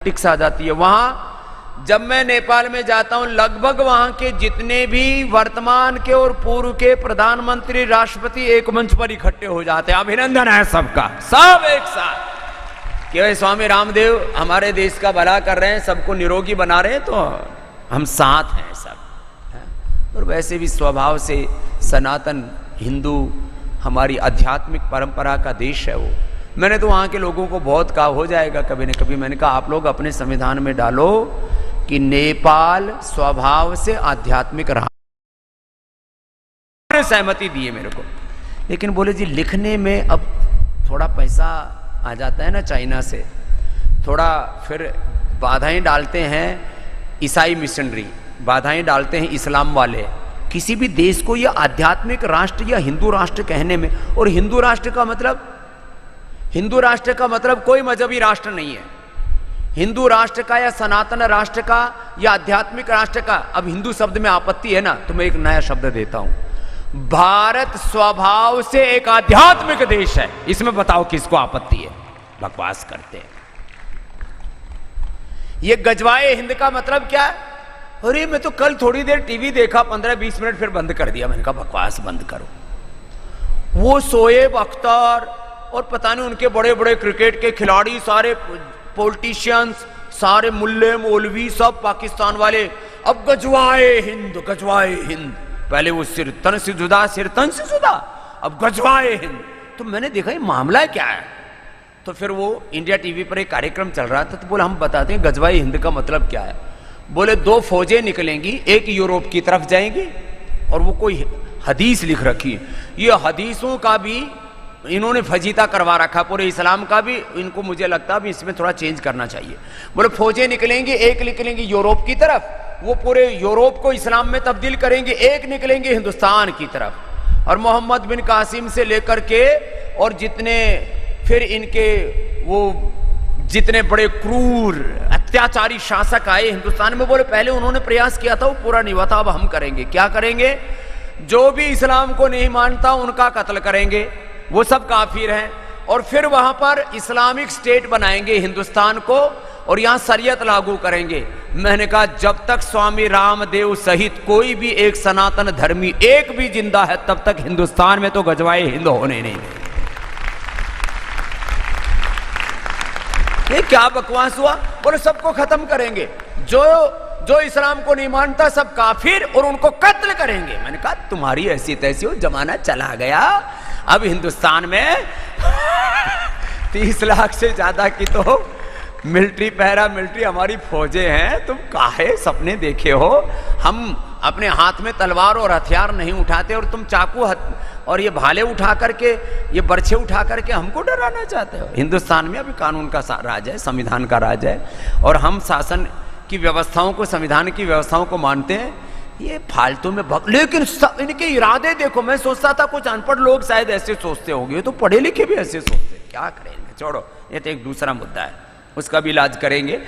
Ticks आ जाती है। वहां जब मैं नेपाल में जाता हूं, लगभग वहां के जितने भी वर्तमान के और पूर्व के प्रधानमंत्री, राष्ट्रपति एक मंच पर इकट्ठे हो जाते हैं। अभिनंदन है सबका, सब एक साथ कि स्वामी रामदेव हमारे देश का भला कर रहे हैं, सबको निरोगी बना रहे हैं, तो हम साथ हैं सब। और वैसे भी स्वभाव से सनातन हिंदू हमारी आध्यात्मिक परंपरा का देश है। वो मैंने तो वहाँ के लोगों को बहुत कहा, हो जाएगा कभी न कभी, मैंने कहा आप लोग अपने संविधान में डालो कि नेपाल स्वभाव से आध्यात्मिक रहा। सहमति दी है मेरे को, लेकिन बोले जी लिखने में अब थोड़ा पैसा आ जाता है ना चाइना से, थोड़ा फिर बाधाएं डालते हैं ईसाई मिशनरी, बाधाएं डालते हैं इस्लाम वाले। किसी भी देश को यह आध्यात्मिक राष्ट्र या हिंदू राष्ट्र कहने में, और हिंदू राष्ट्र का मतलब कोई मजहबी राष्ट्र नहीं है। हिंदू राष्ट्र का या सनातन राष्ट्र का या आध्यात्मिक राष्ट्र का, अब हिंदू शब्द में आपत्ति है ना, तो मैं एक नया शब्द देता हूं। भारत स्वभाव से एक आध्यात्मिक देश है, इसमें बताओ किसको आपत्ति है? बकवास करते हैं। ये गजवाए हिंद का मतलब क्या है? अरे मैं तो कल थोड़ी देर टीवी देखा, 15-20 मिनट, फिर बंद कर दिया। मैंने कहा बकवास बंद करो। वो शोएब अख्तर और पता नहीं उनके बड़े बड़े क्रिकेट के खिलाड़ी, सारे पॉलिटिशियंस, सारे मुल्ले मौलवी, सब पाकिस्तान वाले, अब गजवाए हिंद, गजवाए हिंद। पहले वो सिरतन से जुदा, सिरतन से जुदा, अब गजवाए हिंद। तो मैंने देखा ये मामला क्या है। तो फिर वो इंडिया टीवी पर एक कार्यक्रम चल रहा था, तो बोला हम बताते हैं गजवाए हिंद का मतलब क्या है। बोले 2 फौजें निकलेंगी, एक यूरोप की तरफ जाएंगी, और वो कोई हदीस लिख रखी है। ये हदीसों का भी इन्होंने फजीता करवा रखा, पूरे इस्लाम का भी। इनको मुझे लगता है भी इसमें थोड़ा चेंज करना चाहिए। बोले फौजें निकलेंगी, एक निकलेंगी यूरोप की तरफ, वो पूरे यूरोप को इस्लाम में तब्दील करेंगे, एक निकलेंगे हिंदुस्तान की तरफ। और मोहम्मद बिन कासिम से लेकर के और जितने फिर इनके वो जितने बड़े क्रूर अत्याचारी शासक आए हिंदुस्तान में, बोले पहले उन्होंने प्रयास किया था, वो पूरा नहीं हुआ था, अब हम करेंगे। क्या करेंगे? जो भी इस्लाम को नहीं मानता उनका कत्ल करेंगे, वो सब काफिर हैं। और फिर वहां पर इस्लामिक स्टेट बनाएंगे हिंदुस्तान को, और यहां शरीयत लागू करेंगे। मैंने कहा जब तक स्वामी रामदेव सहित कोई भी एक सनातन धर्मी एक भी जिंदा है, तब तक हिंदुस्तान में तो गजवाए हिंद होने नहीं। ये क्या बकवास हुआ? बोले सबको खत्म करेंगे, जो इस्लाम को नहीं मानता सब काफिर, और उनको कत्ल करेंगे। मैंने कहा तुम्हारी ऐसी तैसी हो, जमाना चला गया। अब हिंदुस्तान में 30 लाख से ज्यादा की तो मिलिट्री, पैरा मिलिट्री हमारी फौजें हैं। तुम काहे सपने देखे हो? हम अपने हाथ में तलवार और हथियार नहीं उठाते, और तुम चाकू और ये भाले उठा करके, ये बर्छे उठा करके हमको डराना चाहते हो। हिंदुस्तान में अभी कानून का राज है, संविधान का राज है, और हम शासन की व्यवस्थाओं को, संविधान की व्यवस्थाओं को मानते हैं। ये फालतू में लेकिन इनके इरादे देखो। मैं सोचता था कुछ अनपढ़ लोग शायद ऐसे सोचते होंगे, तो पढ़े लिखे भी ऐसे सोचते। क्या करेंगे, छोड़ो, ये तो एक दूसरा मुद्दा है, उसका भी इलाज करेंगे।